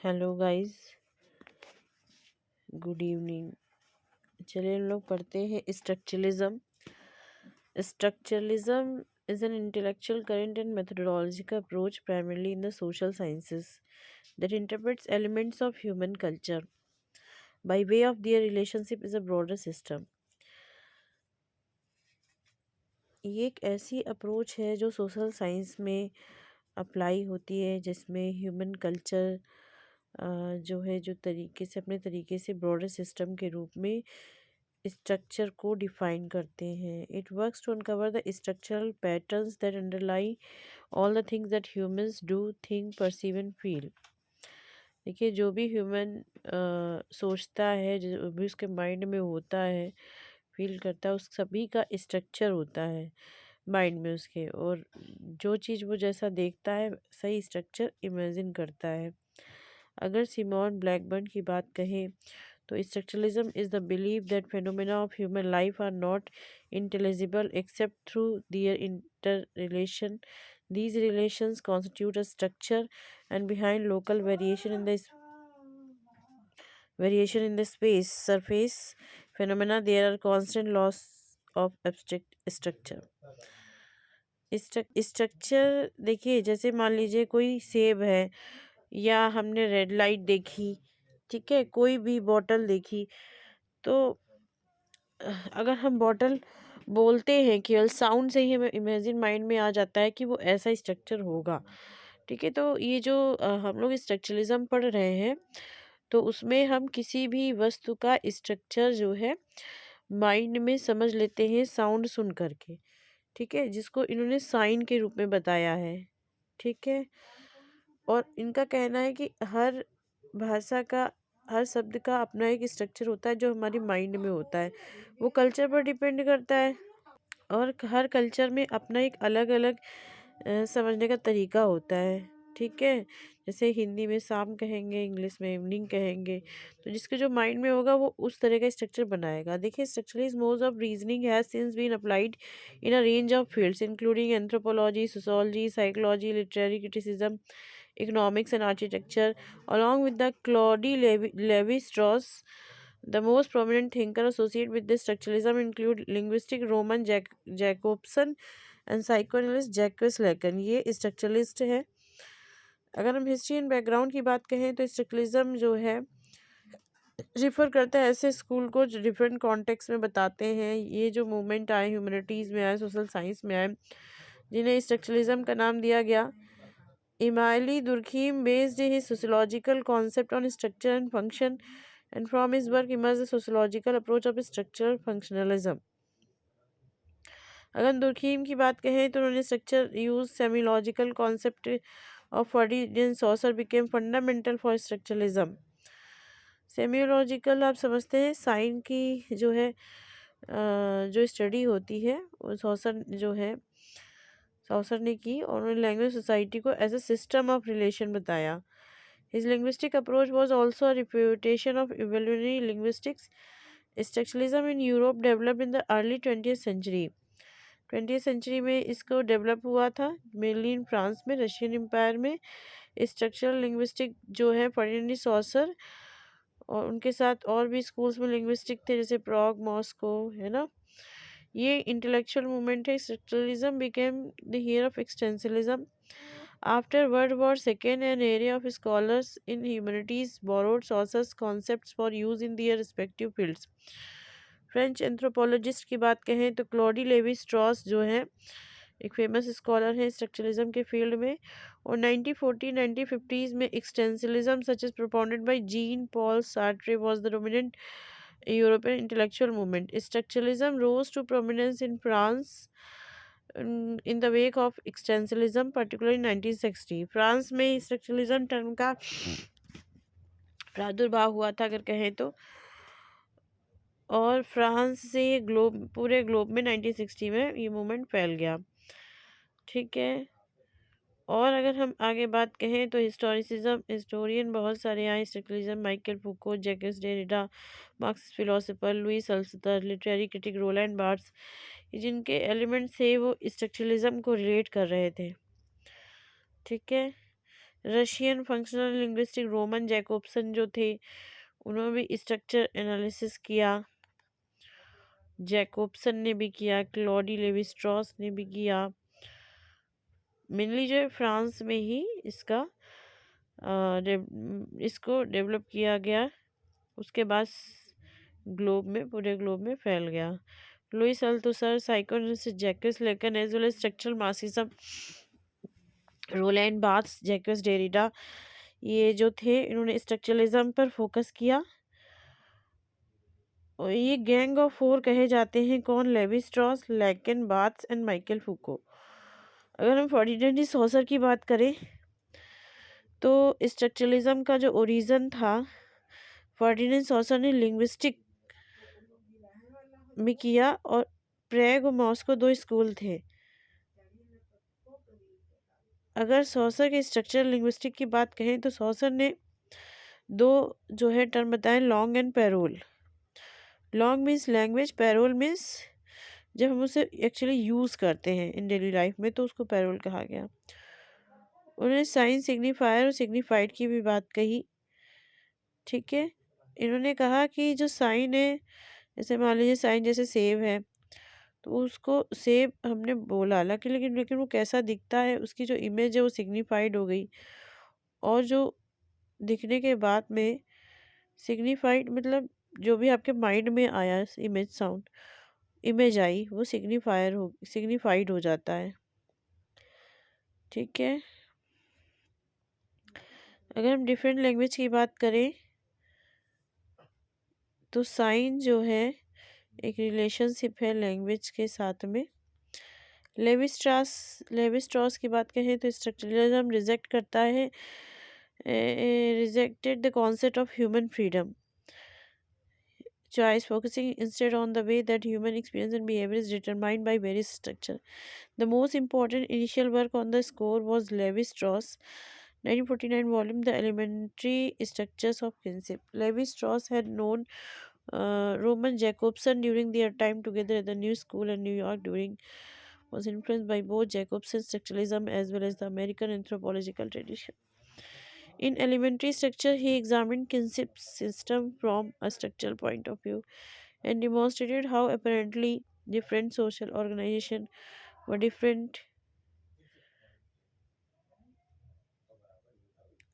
Hello guys, good evening. चलिए हम लोग पढ़ते हैं structuralism. Structuralism is an intellectual current and methodological approach primarily in the social sciences that interprets elements of human culture by way of their relationship is a broader system। ये एक ऐसी approach है जो सोशल साइंस में apply होती है, जिसमें human culture जो है जो तरीके से अपने तरीके से ब्रॉडर सिस्टम के रूप में स्ट्रक्चर को डिफाइन करते हैं। It works to uncover the structural patterns that underlie all the things that humans do think perceive and feel. देखिए, जो भी ह्यूमन सोचता है, जो भी उसके माइंड में होता है, फील करता है, उस सभी का स्ट्रक्चर होता है माइंड में उसके। और जो चीज़ वो जैसा देखता है सही स्ट्रक्चर इमेजिन करता है। अगर सिमोन ब्लैकबर्न की बात कहें तो structuralism is the believe that phenomena of human life are not intelligible except through their interrelation. These relations constitute a structure, and behind local variation in the space surface phenomena, there are constant loss of abstract structure। Structure देखिए, जैसे मान लीजिए कोई सेब है, या हमने red light देखी, ठीक है, कोई भी बॉटल देखी, तो अगर हम बॉटल बोलते हैं, केवल साउंड से ही हमें इमेजिन माइंड में आ जाता है कि वो ऐसा स्ट्रक्चर होगा। ठीक है, तो ये जो हम लोग स्ट्रक्चरलिज्म पढ़ रहे हैं, तो उसमें हम किसी भी वस्तु का स्ट्रक्चर जो है माइंड में समझ लेते हैं साउंड सुन करके। ठीक है, जिसको इन्होंने साइन के रूप में बताया है। ठीक है, और इनका कहना है कि हर भाषा का, हर शब्द का अपना एक स्ट्रक्चर होता है जो हमारी माइंड में होता है। वो कल्चर पर डिपेंड करता है, और हर कल्चर में अपना एक अलग अलग समझने का तरीका होता है। ठीक है, जैसे हिंदी में शाम कहेंगे, इंग्लिश में इवनिंग कहेंगे, तो जिसके जो माइंड में होगा वो उस तरह का स्ट्रक्चर बनाएगा। देखिए, structuralist modes of reasoning has since been applied in a range of fields including anthropology, sociology, psychology, literary criticism, economics and architecture, along with the Claude Levi-Strauss. The most prominent thinker associated with this structuralism include linguistic Roman Jacobson and psychoanalyst Jacques Lacan। ये structuralist है। अगर हम history and background की बात कहें तो structuralism जो है रिफर करता है ऐसे स्कूल को जो डिफरेंट कॉन्टेक्स्ट में बताते हैं। ये जो मूवमेंट आए, ह्यूमैनिटीज़ में आए, सोशल साइंस में आए, जिन्हें स्ट्रक्चरलिज्म का नाम दिया गया। Emile Durkheim based his sociological concept on structure and function, and from his work emerged the sociological approach of structural functionalism। अगर दुर्खीम की बात कहें तो उन्होंने structure use semiological concept of Ferdinand Saussure became fundamental for structuralism. Semiological आप समझते हैं, sign की जो है जो स्टडी होती है, वो सॉसर जो है सॉसर ने की, और उन्होंने लैंग्वेज सोसाइटी को as a system of relation बताया। His linguistic approach was also a refutation of evolutionary linguistics। Structuralism in Europe developed in the early 20th century। 20th century में इसको डेवलप हुआ था, मेनली इन फ्रांस में, Russian empire में। Structural linguistic जो है Ferdinand saucer, और उनके साथ और भी स्कूल्स में लिंग्विस्टिक थे, जैसे प्रॉग, मॉस्को, है ना। ये इंटेलेक्चुअल मूवमेंट है। Structuralism became the heir of existentialism. After World War II, an area of scholars in humanities borrowed Chaucer's concepts for use in their respective fields। French anthropologist की बात कहें तो Claude Levi Strauss जो है एक famous scholar है structuralism के field में। और 1940-1950s में existentialism such as propounded by Jean Paul Sartre was the dominant European intellectual movement. Structuralism rose to prominence in France in the wake of existentialism, particularly in 1960। France में structuralism term का प्रादुर्भाव हुआ था अगर कहें तो, और फ्रांस से पूरे ग्लोब में 1960 में ये मूवमेंट फैल गया। ठीक है, और अगर हम आगे बात कहें तो हिस्टोरियन बहुत सारे आए। Structuralism Michael Foucault, Jacques Derrida, Marxist philosopher Louis Althusser, literary critic Roland Barthes, जिनके एलिमेंट्स थे वो स्ट्रक्चरलिज्म को रिलेट कर रहे थे। ठीक है, Russian functional linguistic Roman Jacobson जो थे, उन्होंने भी स्ट्रक्चर एनालिसिस किया। जैकोब्सन ने भी किया, क्लॉडी लेवी स्ट्रॉस ने भी किया। मेनली जो है फ्रांस में ही इसको डेवलप किया गया, उसके बाद ग्लोब में, पूरे ग्लोब में फैल गया। Louis Althusser, psychoanalysis Jacques Lacan as well as structural Marxism, Roland Barthes, Jacques Derrida, ये जो थे इन्होंने स्ट्रक्चरलिज्म पर फोकस किया। और ये गैंग ऑफ फोर कहे जाते हैं कौन? लेवी स्ट्रॉस, लेकिन बार्थ्स एंड माइकल फूको। अगर हम फर्डिनेंड सॉसर की बात करें तो स्ट्रक्चरलिज्म का जो ओरिजिन था, फर्डिनेंड सॉसर ने लिंग्विस्टिक में किया, और प्रेग और मॉस्को दो स्कूल थे। अगर सॉसर के स्ट्रक्चरल लिंग्विस्टिक की बात कहें तो सॉसर ने दो जो है टर्म बताए, langue and parole. Langue means language, parole means जब हम उसे एक्चुअली यूज़ करते हैं इन डेली लाइफ में, तो उसको पैरोल कहा गया। उन्होंने साइन, सिग्निफायर और सिग्निफाइड की भी बात कही। ठीक है, इन्होंने कहा कि जो साइन है, जैसे मान लीजिए साइन जैसे सेब है, तो उसको सेब हमने बोला, लेकिन वो कैसा दिखता है, उसकी जो इमेज है वो सिग्निफाइड हो गई। और जो दिखने के बाद में सिग्निफाइड मतलब जो भी आपके माइंड में आया इमेज, साउंड इमेज आई, वो सिग्निफाइड हो जाता है। ठीक है, अगर हम डिफरेंट लैंग्वेज की बात करें तो साइन जो है एक रिलेशनशिप है लैंग्वेज के साथ में। लेवी स्ट्रॉस की बात करें तो स्ट्रक्चरलिज्म रिजेक्ट करता है, rejected the concept of human freedom choice, focusing instead on the way that human experience and behavior is determined by various structure. The most important initial work on the score was Levi-Strauss 1949 volume The Elementary Structures of Kinship. Levi-Strauss had known Roman Jacobson during their time together at the New School in New York. During was influenced by both Jacobson's structuralism as well as the American anthropological tradition. In elementary structure, he examined kinship system from a structural point of view and demonstrated how apparently different social organizations were different.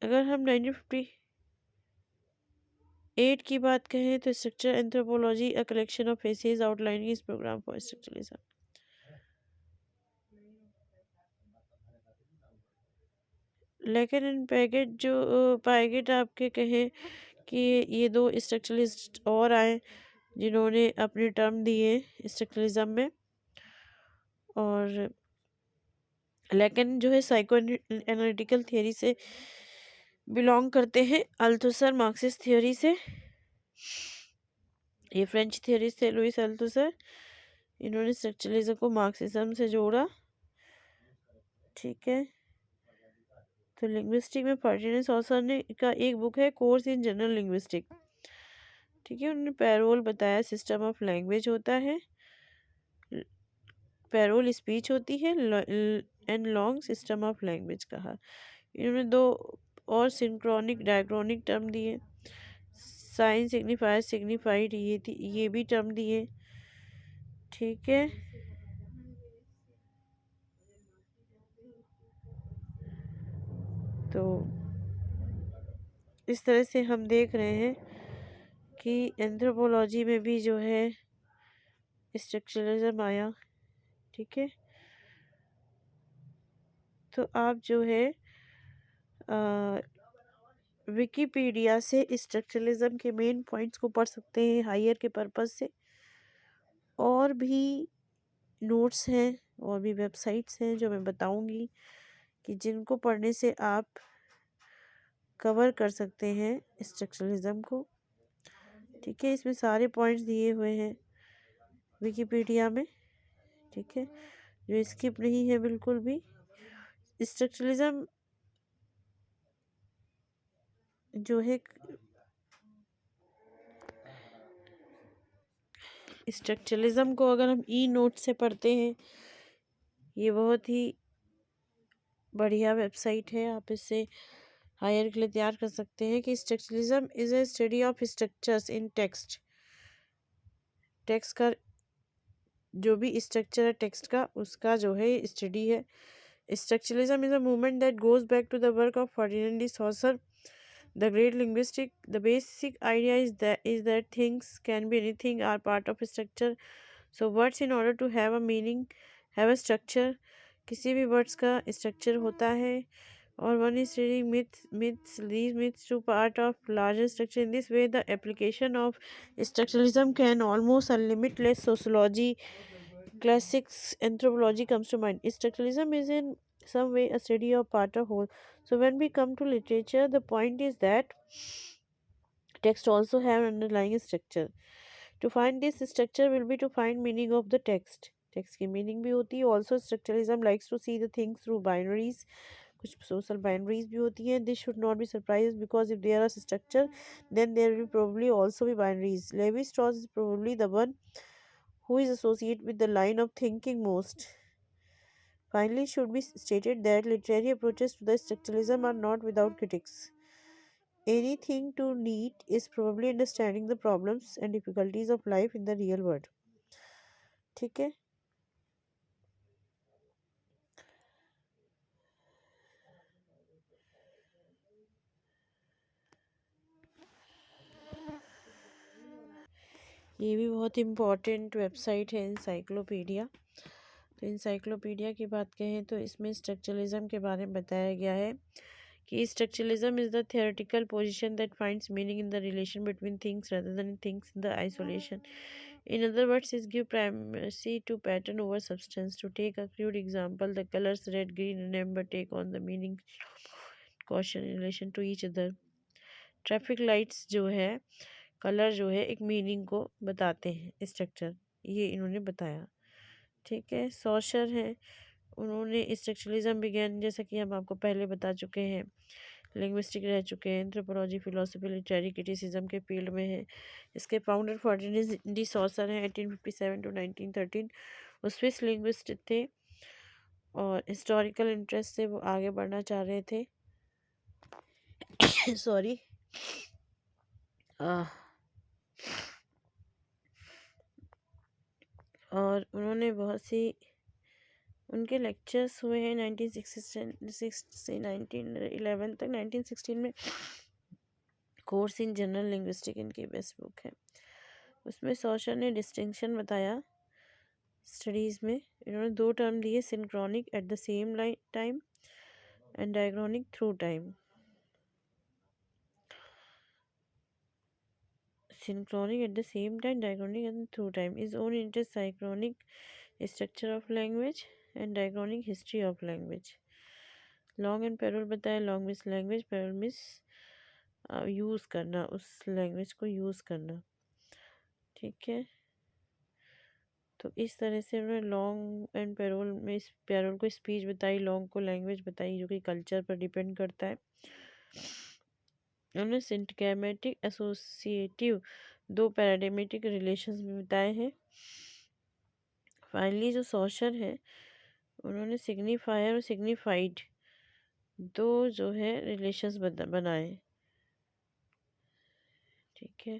अगर हम 1958 की बात कहें तो structure anthropology, a collection of essays outlining his program for structuralism. लेकिन in packet आपके कहें कि ये दो स्ट्रक्चरलिस्ट और आए जिन्होंने अपने टर्म दिए स्ट्रक्चरलिज्म में, और लेकिन जो है साइको एनालिटिकल थियोरी से बिलोंग करते हैं, अल्थुसर मार्क्सिस्ट थियोरी से। ये फ्रेंच थियोरी थे लुइस अल्थुसर, इन्होंने स्ट्रक्चरलिज्म को मार्क्सिज्म से जोड़ा। ठीक है, तो लिंग्विस्टिक में फर्डिनेंड सॉसर ने का एक बुक है कोर्स इन जनरल लिंग्विस्टिक। ठीक है, उन्होंने पैरोल बताया, सिस्टम ऑफ लैंग्वेज होता है, पैरोल स्पीच होती है, and long system of language कहा। इन्होंने दो और सिंक्रोनिक डायक्रोनिक टर्म दिए, साइन, सिग्निफायर, सिग्निफाइड, ये भी टर्म दिए। ठीक है, तो इस तरह से हम देख रहे हैं कि एंथ्रोपोलॉजी में भी जो है स्ट्रक्चरलिज्म आया। ठीक है, तो आप जो है विकिपीडिया से स्ट्रक्चरलिज्म के मेन पॉइंट्स को पढ़ सकते हैं हायर के पर्पस से। और भी नोट्स हैं और भी वेबसाइट्स हैं जो मैं बताऊंगी कि जिनको पढ़ने से आप कवर कर सकते हैं स्ट्रक्चरलिज्म को। ठीक है, इसमें सारे पॉइंट्स दिए हुए हैं विकिपीडिया में। ठीक है, जो स्किप नहीं है बिल्कुल भी। स्ट्रक्चरलिज्म जो है स्ट्रक्चरलिज्म को अगर हम ई नोट से पढ़ते हैं, ये बहुत ही बढ़िया वेबसाइट है, आप इससे हायर के लिए तैयार कर सकते हैं कि structuralism is a study of structures in text. Text का जो भी स्ट्रक्चर है टेक्स्ट का, उसका जो है स्टडी है। Structuralism is a movement that goes back to the work of Ferdinand de Saussure the great linguistic. The basic idea is that things can be anything are part of structure. So words in order to have a meaning have a structure. किसी भी words का structure होता है और one is reading these myths to part of larger structure. In this way, the application of structuralism can almost limitless sociology, classics, anthropology comes to mind. Structuralism is in some way a study of part of whole. So when we come to literature, the point is that text also have underlying structure. To find this structure will be to find meaning of the text. Text की meaning भी होती है। Also structuralism likes to see the things through binaries. कुछ social binaries भी होती हैं। This should not be surprise because if there are structure then there will probably also be binaries. Levi Strauss is probably the one who is associated with the line of thinking most. Finally, it should be stated that literary approaches to the structuralism are not without critics. Anything to need is probably understanding the problems and difficulties of life in the real world. ठीक है। ये भी बहुत important website है encyclopedia. तो encyclopedia की बात कहें तो इसमें स्ट्रक्चरलिज्म के बारे में बताया गया है कि structuralism is the theoretical position that finds meaning in the relation between things rather than things in the isolation. In other words, it gives primacy to pattern over substance. To take a crude example, the colors red, green, and amber take on the meaning caution in relation to each other. Traffic lights जो है colour जो है एक meaning को बताते हैं structure, ये इन्होंने बताया। ठीक है। सॉशर है, उन्होंने स्ट्रक्चरलिज्म विज्ञान जैसा कि हम आपको पहले बता चुके हैं, लिंग्विस्टिक रह चुके हैं, एंथ्रोपोलॉजी, फिलोसफी, लिटरेरी क्रिटिसिज्म के फील्ड में है। इसके फाउंडर फर्डिनेंड डी सॉसर हैं 1857 टू 1913। वो स्विस लिंग्विस्ट थे और हिस्टोरिकल इंटरेस्ट से वो आगे बढ़ना चाह रहे थे। सॉरी। और उन्होंने बहुत सी उनके लेक्चर्स हुए हैं 1966 से 1911 तक। 1916 में कोर्स इन जनरल लिंग्विस्टिक इनकी बेस्ट बुक है। उसमें सॉशर ने डिस्टिंक्शन बताया स्टडीज़ में। इन्होंने दो टर्म दिए, synchronic at the same time and diachronic through time. synchronic at the same time, diachronic and through time. His own interest synchronic structure of language and diachronic history of language. Langue and parole बताया। Langue means language, parole means use करना, उस language को use करना। ठीक है। तो इस तरह से उन्होंने लॉन्ग एंड पैरोल में पैरोल को स्पीच बताई, लॉन्ग को लैंग्वेज बताई जो कि कल्चर पर डिपेंड करता है। उन्होंने सिंटगैमेटिक एसोसिएटिव दो पैराडिमेटिक रिलेशंस भी बताए हैं। फाइनली जो सॉशर है उन्होंने सिग्निफायर और सिग्निफाइड दो जो है रिलेशंस बनाए। ठीक है।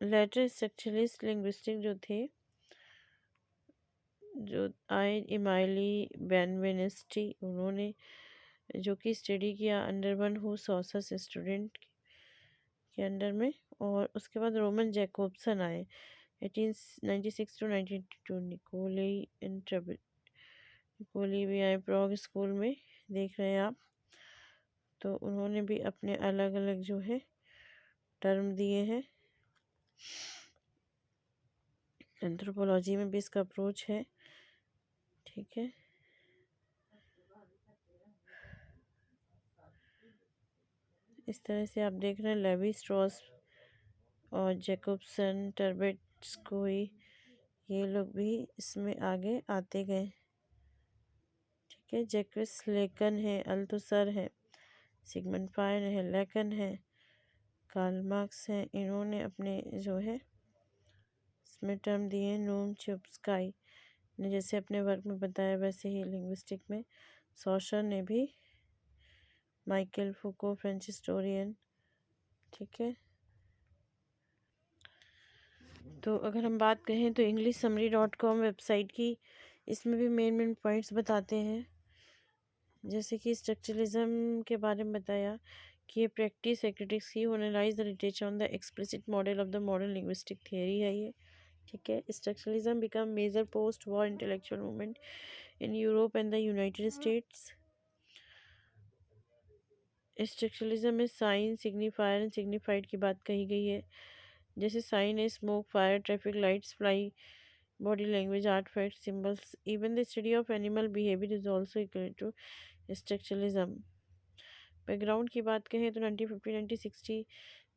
लेटर स्ट्रक्चरलिस्ट लिंग्विस्टिक जो थे, जो आई इमाइली बेनवेनिस्टी, उन्होंने जो कि स्टडी किया अंडर वन हु सॉसस स्टूडेंट के अंडर में। और उसके बाद रोमन जैकोब्सन आए 1896 टू 1982। निकोली भी आए प्रॉग स्कूल में, देख रहे हैं आप। तो उन्होंने भी अपने अलग अलग जो है टर्म दिए हैं। एंथ्रोपोलॉजी में भी इसका अप्रोच है। ठीक है। इस तरह से आप देख रहे हैं लेवी स्ट्रॉस और जैकोब्सन, टर्बेट्स्कोई, ये लोग भी इसमें आगे आते गए। ठीक है। जैक्विस लेकन है, अल्थुसर है, सिगमंड फ्रायड है, लेकन है, कार्ल मार्क्स है। इन्होंने अपने जो है इसमें टर्म दिए। नूम चुप्सकाई ने जैसे अपने वर्क में बताया वैसे ही लिंग्विस्टिक में सॉशर ने भी माइकल फूको, फ्रेंच हिस्टोरियन। ठीक है, तो अगर हम बात करें तो englishsummary.com वेबसाइट की, इसमें भी मेन मेन पॉइंट्स बताते हैं। जैसे कि स्ट्रक्चरलिज्म के बारे में बताया कि ये प्रैक्टिस है क्रिटिक्स की analyse the literature on the explicit model of the modern linguistic theory है ये। ठीक है, structuralism become major post war intellectual movement in Europe and the United States. Structuralism में साइन, सिग्निफायर एंड सिग्निफाइड की बात कही गई है। जैसे साइन है smoke, fire, traffic lights, fly, body language, art, fact, symbols. Even the study of animal behaviour is also equal to structuralism. Background की बात करें तो 1950-1960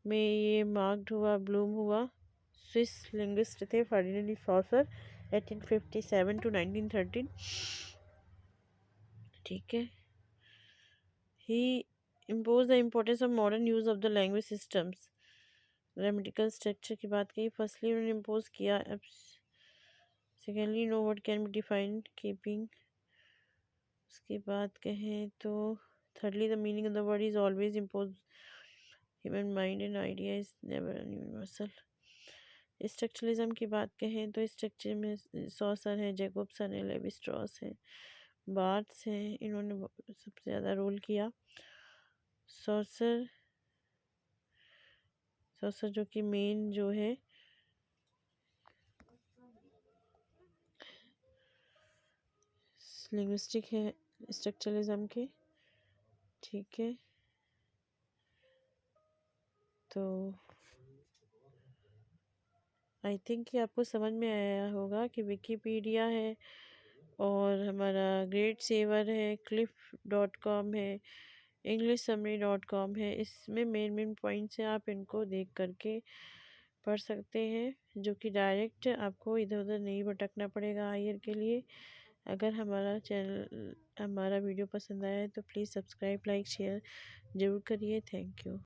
में ये मार्क्ड हुआ, ब्लूम हुआ। स्विस लिंग्विस्ट थे फर्डिनेंड सॉसर, 1857 to 1913। ठीक है, he impose the importance of modern use of the language systems. Grammatical structure की बात कही, फर्स्टली उन्होंने इम्पोज किया। Secondly, no word can be defined keeping. उसके बाद कहें तो thirdly, the meaning of the word is always imposed. Human mind and idea is never universal. Structuralism की बात कहें तो स्ट्रक्चर में सॉसर है, जैकोबसन है, लेवी स्ट्रॉस है, बार्ट्स हैं, इन्होंने सबसे ज़्यादा रोल किया। सॉसर सॉसर जो कि मेन जो है लिंग्विस्टिक है स्ट्रक्चरलिज्म के। ठीक है, तो आई थिंक कि आपको समझ में आया होगा कि विकीपीडिया है और हमारा ग्रेट सेवर है, cliff.com है, englishsummary.com है। इसमें मेन मेन पॉइंट्स हैं, आप इनको देख करके पढ़ सकते हैं, जो कि डायरेक्ट आपको इधर उधर नहीं भटकना पड़ेगा हायर के लिए। अगर हमारा वीडियो पसंद आया है तो प्लीज़ सब्सक्राइब, लाइक, शेयर ज़रूर करिए। Thank you.